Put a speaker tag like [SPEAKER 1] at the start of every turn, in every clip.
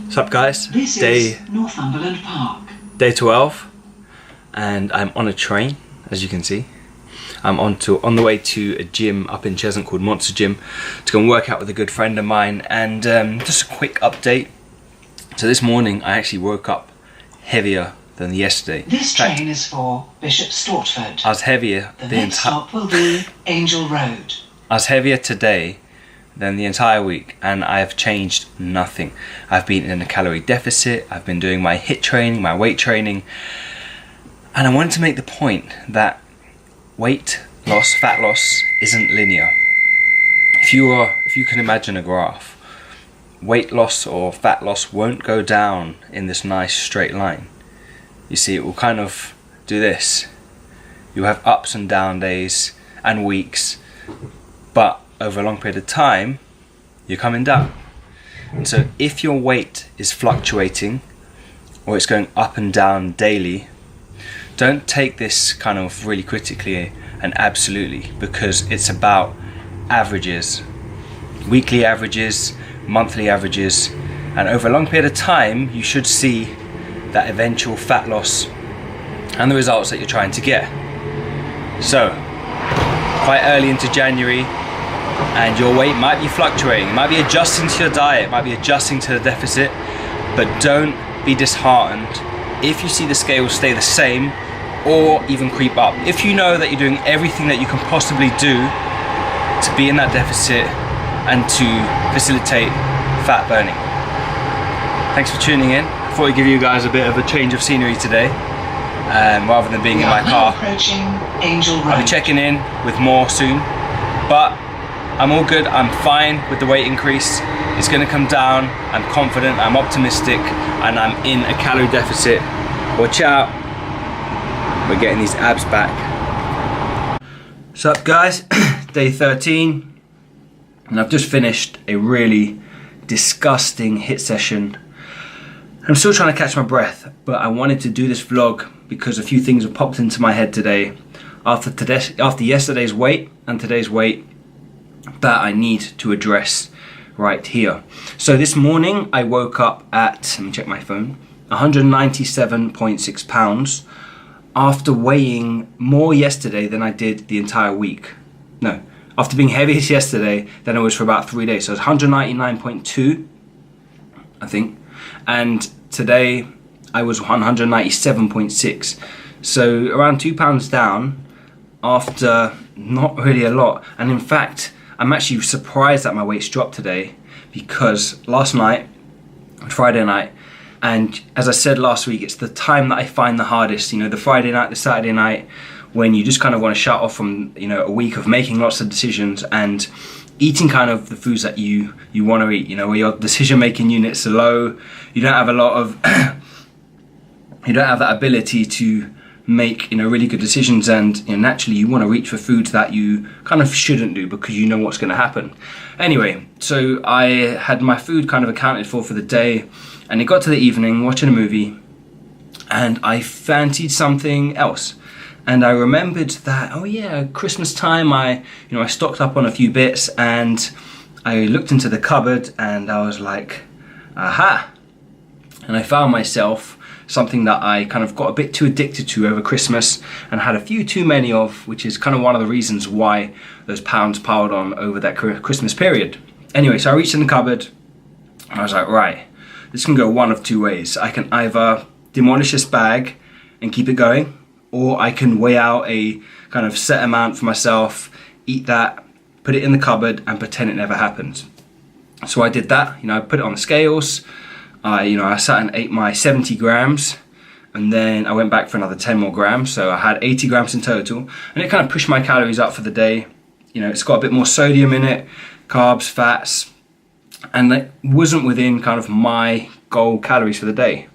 [SPEAKER 1] What's up, guys?
[SPEAKER 2] This is Northumberland Park.
[SPEAKER 1] Day 12, and I'm on a train, as you can see. I'm on the way to a gym up in Cheshunt called Monster Gym to go and work out with a good friend of mine. And just a quick update. So this morning I actually woke up heavier than yesterday.
[SPEAKER 2] This train is for Bishop Stortford.
[SPEAKER 1] I was heavier.
[SPEAKER 2] The next stop will be Angel Road.
[SPEAKER 1] I was heavier today than the entire week, and I have changed nothing. I've been in a calorie deficit, I've been doing my HIIT training, my weight training, and I wanted to make the point that weight loss, fat loss isn't linear. If you can imagine a graph, weight loss or fat loss won't go down in this nice straight line. You see, it will kind of do this. You have ups and down days and weeks, but over a long period of time, you're coming down. And so if your weight is fluctuating or it's going up and down daily, don't take this kind of really critically and absolutely, because it's about averages, weekly averages, monthly averages, and over a long period of time, you should see that eventual fat loss and the results that you're trying to get. So, quite early into January, and your weight might be fluctuating, it might be adjusting to your diet, it might be adjusting to the deficit, but don't be disheartened if you see the scales stay the same or even creep up. If you know that you're doing everything that you can possibly do to be in that deficit and to facilitate fat burning. Thanks for tuning in. I thought I'd give you guys a bit of a change of scenery today, rather than being in my car.
[SPEAKER 2] Approaching Angel Road.
[SPEAKER 1] I'll be checking in with more soon, but I'm all good. I'm fine with the weight increase. It's going to come down. I'm confident, I'm optimistic, and I'm in a calorie deficit. Watch out, we're getting these abs back. What's up, guys? Day 13, and I've just finished a really disgusting HIIT session. I'm still trying to catch my breath, but I wanted to do this vlog because a few things have popped into my head today after yesterday's weight and today's weight that I need to address right here. So this morning I woke up at, let me check my phone, 197.6 pounds after weighing more yesterday than I did the entire week. No, after being heaviest yesterday than I was for about 3 days. So it's 199.2, I think, and today I was 197.6. So around 2 pounds down after not really a lot. And in fact, I'm actually surprised that my weight's dropped today, because last night, Friday night, and as I said last week, it's the time that I find the hardest, you know, the Friday night, the Saturday night, when you just kind of want to shut off from, you know, a week of making lots of decisions and eating kind of the foods that you want to eat, you know, where your decision-making units are low, you don't have a lot of, you don't have that ability to make, you know, really good decisions, and, you know, naturally you want to reach for foods that you kind of shouldn't do because you know what's going to happen. Anyway, so I had my food kind of accounted for the day, and it got to the evening watching a movie, and I fancied something else. And I remembered that, oh yeah, Christmas time, I stocked up on a few bits, and I looked into the cupboard and I was like, aha. And I found myself something that I kind of got a bit too addicted to over Christmas and had a few too many of, which is kind of one of the reasons why those pounds piled on over that Christmas period. Anyway, so I reached in the cupboard and I was like, right, this can go one of two ways. I can either demolish this bag and keep it going, or I can weigh out a kind of set amount for myself, eat that, put it in the cupboard and pretend it never happened. So I did that, I put it on the scales. I sat and ate my 70 grams, and then I went back for another 10 more grams, so I had 80 grams in total, and it kind of pushed my calories up for the day. It's got a bit more sodium in it, carbs, fats, and it wasn't within kind of my goal calories for the day.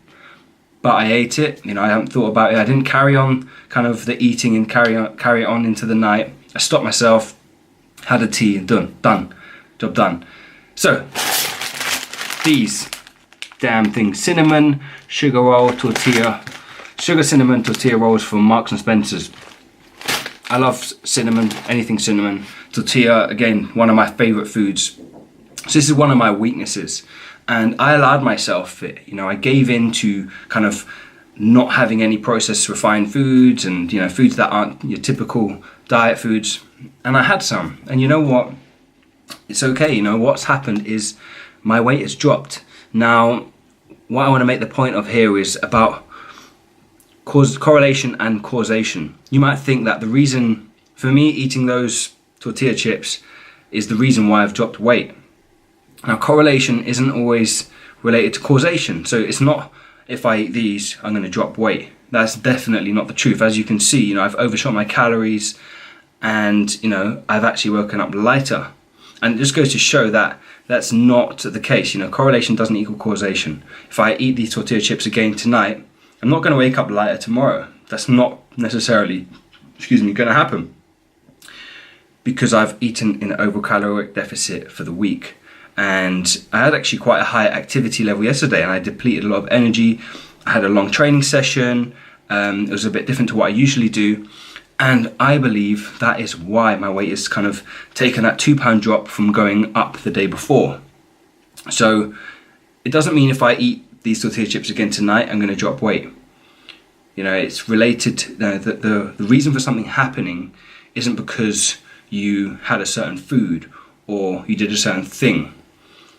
[SPEAKER 1] But I ate it, I hadn't thought about it, I didn't carry on kind of the eating and carry it on into the night. I stopped myself, had a tea, and done, job done. So, these damn things, cinnamon sugar roll tortilla, sugar cinnamon tortilla rolls from Marks and Spencer's. I love cinnamon, anything cinnamon. Tortilla, again, one of my favorite foods. So this is one of my weaknesses. And I allowed myself it. I gave in to kind of not having any processed refined foods and foods that aren't your typical diet foods. And I had some. And you know what? It's okay. What's happened is my weight has dropped. Now, what I want to make the point of here is about correlation and causation. You might think that the reason for me eating those tortilla chips is the reason why I've dropped weight. Now, correlation isn't always related to causation. So it's not, if I eat these, I'm going to drop weight. That's definitely not the truth. As you can see, I've overshot my calories and, I've actually woken up lighter. And it just goes to show that that's not the case. Correlation doesn't equal causation. If I eat these tortilla chips again tonight, I'm not going to wake up lighter tomorrow. That's not necessarily, going to happen. Because I've eaten in an overcaloric deficit for the week. And I had actually quite a high activity level yesterday, and I depleted a lot of energy. I had a long training session. It was a bit different to what I usually do. And I believe that is why my weight has kind of taken that 2 pound drop from going up the day before. So it doesn't mean if I eat these tortilla chips again tonight, I'm going to drop weight. It's related to, the reason for something happening isn't because you had a certain food or you did a certain thing.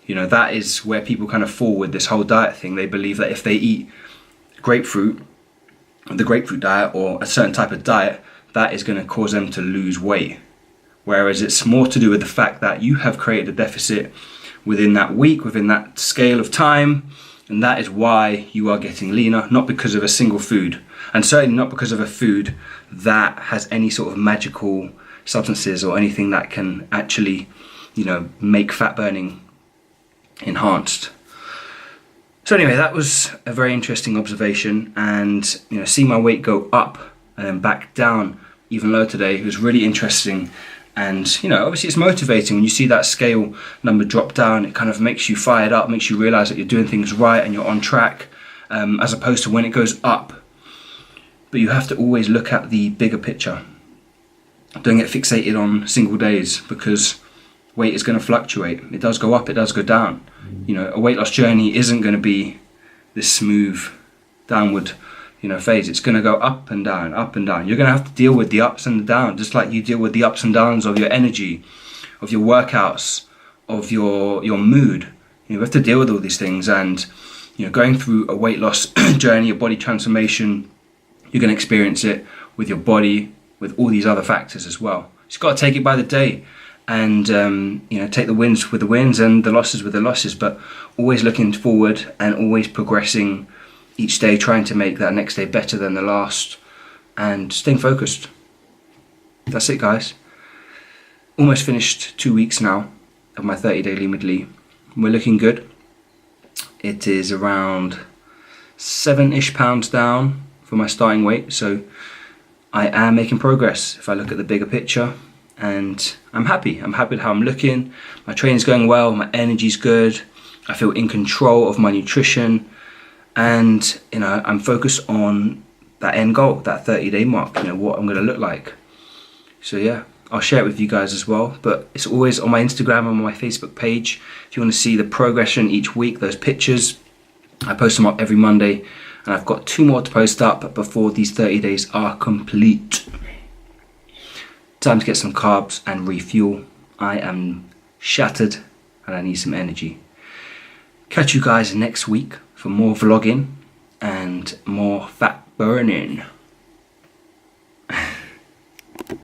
[SPEAKER 1] That is where people kind of fall with this whole diet thing. They believe that if they eat grapefruit, the grapefruit diet or a certain type of diet, that is going to cause them to lose weight. Whereas it's more to do with the fact that you have created a deficit within that week, within that scale of time, and that is why you are getting leaner, not because of a single food, and certainly not because of a food that has any sort of magical substances or anything that can actually, make fat burning enhanced. So anyway, that was a very interesting observation, and seeing my weight go up and then back down even lower today was really interesting. And obviously it's motivating when you see that scale number drop down. It kind of makes you fired up, makes you realize that you're doing things right and you're on track, as opposed to when it goes up. But you have to always look at the bigger picture. Don't get fixated on single days, because weight is going to fluctuate. It does go up, it does go down. A weight loss journey isn't going to be this smooth downward phase. It's going to go up and down, up and down. You're going to have to deal with the ups and the downs, just like you deal with the ups and downs of your energy, of your workouts, of your mood. You have to deal with all these things, and going through a weight loss journey, a body transformation, you're going to experience it with your body, with all these other factors as well. You just got to take it by the day, and take the wins with the wins and the losses with the losses, but always looking forward and always progressing each day, trying to make that next day better than the last, and staying focused. That's it, guys. Almost finished 2 weeks now of my 30-day Lean with Lee. We're looking good. It is around 7-ish pounds down for my starting weight, so I am making progress if I look at the bigger picture, and I'm happy. I'm happy with how I'm looking. My training's going well, my energy's good, I feel in control of my nutrition, and I'm focused on that end goal, that 30-day mark, what I'm going to look like. So yeah, I'll share it with you guys as well, but it's always on my Instagram and on my Facebook page. If you want to see the progression each week, those pictures, I post them up every Monday, and I've got 2 more to post up before these 30 days are complete. Time to get some carbs and refuel. I am shattered and I need some energy. Catch you guys next week for more vlogging and more fat burning.